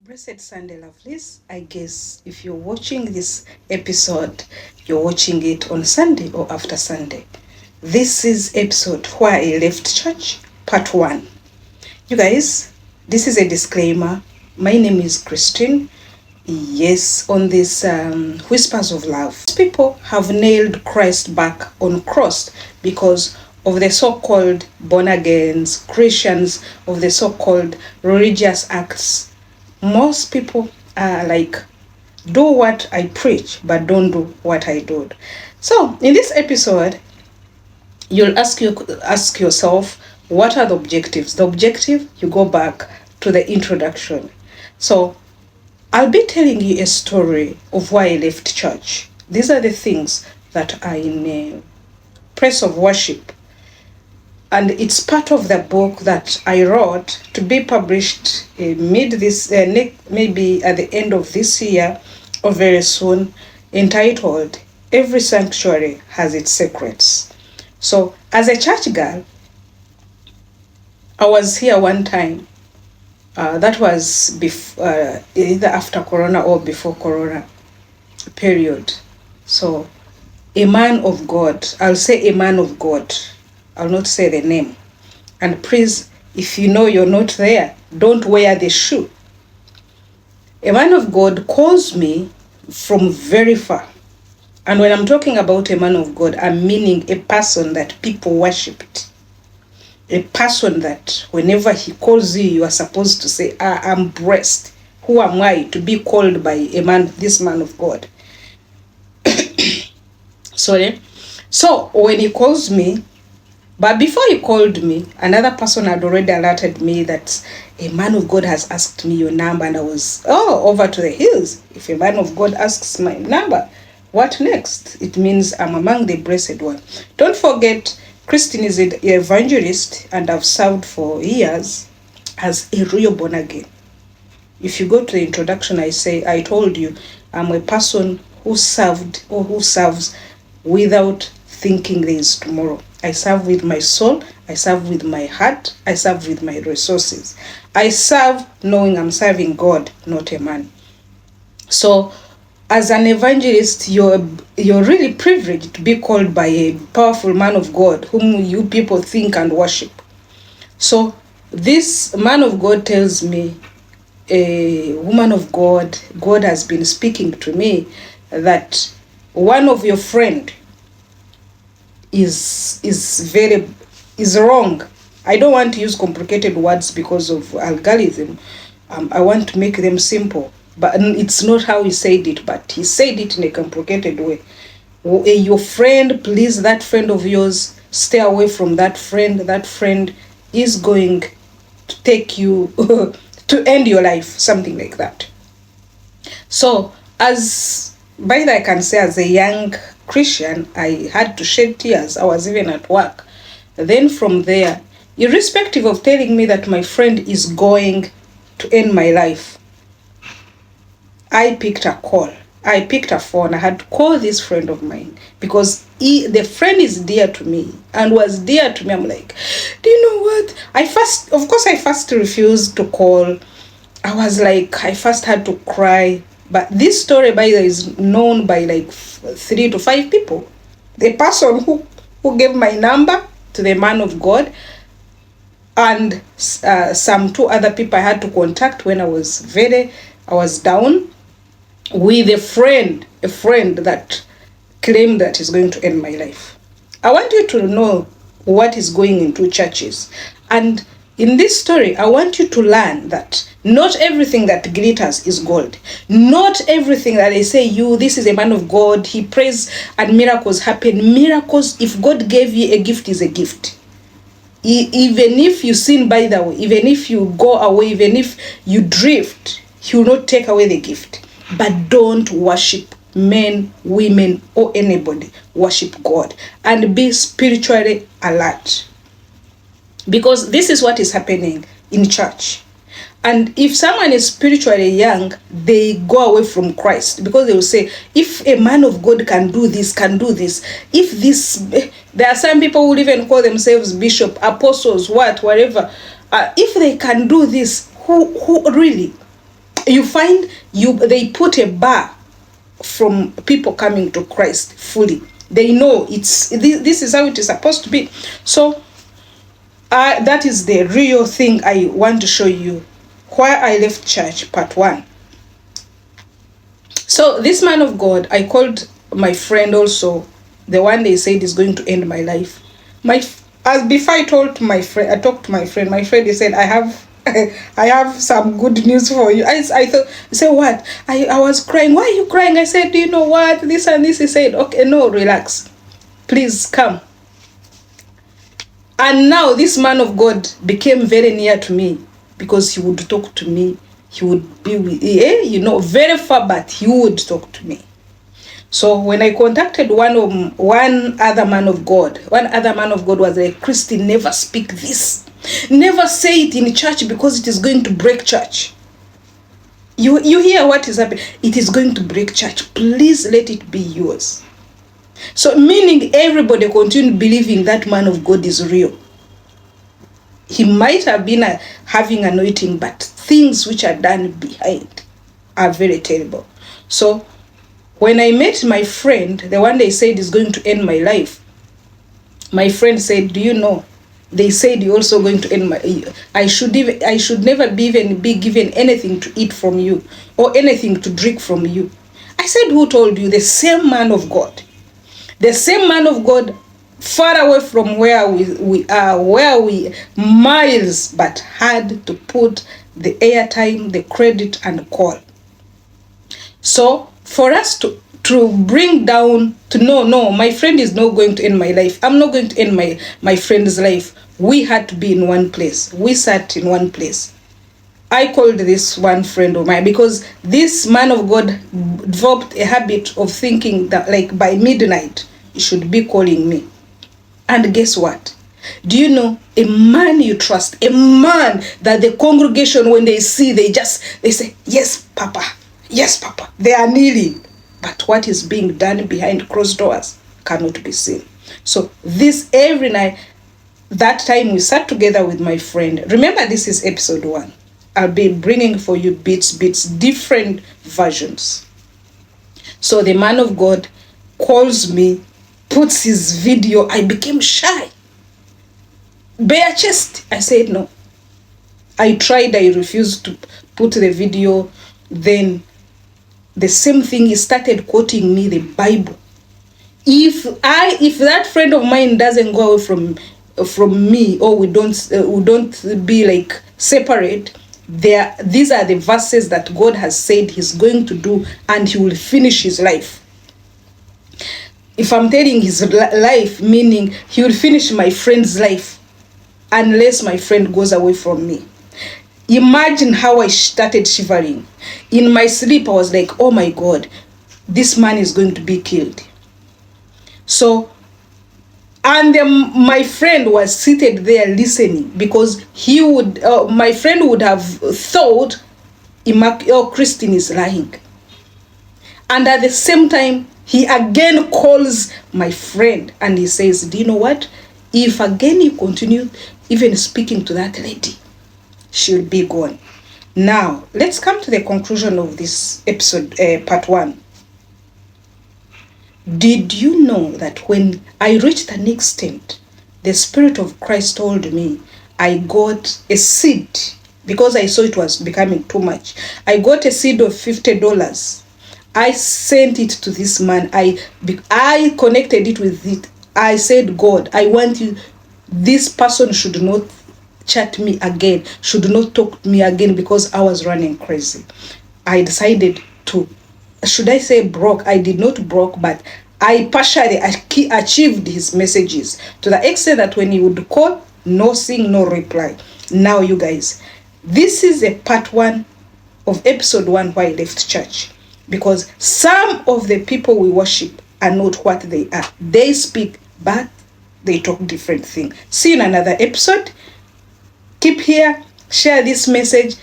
Blessed Sunday, lovelies. I guess if you're watching this episode, you're watching it on Sunday or after Sunday. This is episode where I left church, part 1. You guys, this is a disclaimer. My name is Christine. Yes, on this Whispers of Love. People have nailed Christ back on cross because of the so-called born-agains, Christians, of the so-called religious acts. Most people are like, do what I preach, but don't do what I do. So in this episode, you'll ask yourself, what are the objectives? The objective, you go back to the introduction. So I'll be telling you a story of why I left church. These are the things that are in a place of worship, and it's part of the book that I wrote to be published maybe at the end of this year or very soon, entitled Every Sanctuary Has Its Secrets. So as a church girl, I was here one time. That was either after Corona or before Corona period. So a man of God, I'll say a man of God, I'll not say the name. And please, if you know you're not there, don't wear the shoe. A man of God calls me from very far. And when I'm talking about a man of God, I'm meaning a person that people worshipped. A person that whenever he calls you, you are supposed to say, I'm blessed. Who am I to be called by this man of God? Sorry. So when he calls me, but before he called me, another person had already alerted me that a man of God has asked me your number, and I was, over to the hills. If a man of God asks my number, what next? It means I'm among the blessed one. Don't forget, Christine is an evangelist, and I've served for years as a real born again. If you go to the introduction, I told you, I'm a person who served or who serves without thinking there is tomorrow. I serve with my soul, I serve with my heart, I serve with my resources. I serve knowing I'm serving God, not a man. So as an evangelist, you're really privileged to be called by a powerful man of God whom you people think and worship. So this man of God tells me, a woman of God, God has been speaking to me that one of your friend is wrong. I don't want to use complicated words because of algorithm. I want to make them simple, but it's not how he said it, but he said it in a complicated way. Your friend, please, that friend of yours, stay away from that friend. That friend is going to take you to end your life, something like that. So I can say as a young Christian, I had to shed tears. I was even at work. Then from there, irrespective of telling me that my friend is going to end my life, I picked a call. I picked a phone. I had to call this friend of mine because the friend is dear to me and was dear to me. I'm like, do you know what? I first refused to call. I was like, I first had to cry. But this story, by the way, is known by like 3 to 5 people. The person who gave my number to the man of God, and some 2 other people I had to contact when I was down, with a friend that claimed that is going to end my life. I want you to know what is going into churches. And in this story, I want you to learn that not everything that glitters is gold. Not everything that they say, this is a man of God, he prays and miracles happen. Miracles, if God gave you a gift, is a gift. Even if you sin, by the way, even if you go away, even if you drift, he will not take away the gift. But don't worship men, women, or anybody. Worship God and be spiritually alert. Because this is what is happening in church. And if someone is spiritually young, they go away from Christ because they will say, if a man of God can do this, there are some people who even call themselves bishop, apostles, whatever. If they can do this, who really? You find they put a bar from people coming to Christ fully. They know this is how it is supposed to be. So that is the real thing I want to show you. Why I left church, part 1. So this man of God, I called my friend also, the one they said is going to end my life. As before I talked to my friend. My friend, he said, I have some good news for you. I thought, say what? I was crying. Why are you crying? I said, do you know what? This and this. He said, okay, no, relax. Please come. And now this man of God became very near to me because he would talk to me. He would be with, very far, but he would talk to me. So when I contacted one other man of God was like, Christy, never speak this. Never say it in church because it is going to break church. You hear what is happening? It is going to break church. Please let it be yours. So meaning everybody continued believing that man of God is real. He might have been having anointing, but things which are done behind are very terrible. So when I met my friend, the one they said is going to end my life, my friend said, do you know, they said you're also going to end my, I should never be given anything to eat from you or anything to drink from you. I said, who told you? The same man of God. The same man of God, far away from where we are, miles, but had to put the airtime, the credit, and call. So for us to bring down, to no, my friend is not going to end my life. I'm not going to end my friend's life. We had to be in one place. We sat in one place. I called this one friend of mine because this man of God developed a habit of thinking that like by midnight, he should be calling me. And guess what? Do you know, a man you trust, a man that the congregation, when they see, they say, yes, Papa, yes, Papa. They are kneeling. But what is being done behind closed doors cannot be seen. So this every night, that time we sat together with my friend. Remember, this is episode 1. I'll be bringing for you bits, different versions. So the man of God calls me, puts his video. I became shy. Bare chest. I said no. I tried, I refused to put the video. Then the same thing, he started quoting me the Bible. If that friend of mine doesn't go away from me, or we don't be like separate, these are the verses that God has said he's going to do, and he will finish his life. If I'm telling his life, meaning he will finish my friend's life unless my friend goes away from me. Imagine how I started shivering. In my sleep, I was like, oh my God, this man is going to be killed. So, and my friend was seated there listening, because my friend would have thought, Christine is lying. And at the same time, he again calls my friend and he says, do you know what? If again you continue even speaking to that lady, she'll be gone. Now, let's come to the conclusion of this episode, part 1. Did you know that when I reached an extent, the Spirit of Christ told me I got a seed, because I saw it was becoming too much. I got a seed of $50. I sent it to this man. I connected it with it. I said, God, I want you, this person should not chat me again, should not talk to me again, because I was running crazy. I decided to, should I say broke? I did not broke, but I partially achieved his messages to the extent that when he would call, no sing, no reply. Now, you guys, this is a part 1 of episode 1 why I left church. Because some of the people we worship are not what they are. They speak, but they talk different things. See you in another episode. Keep here, share this message,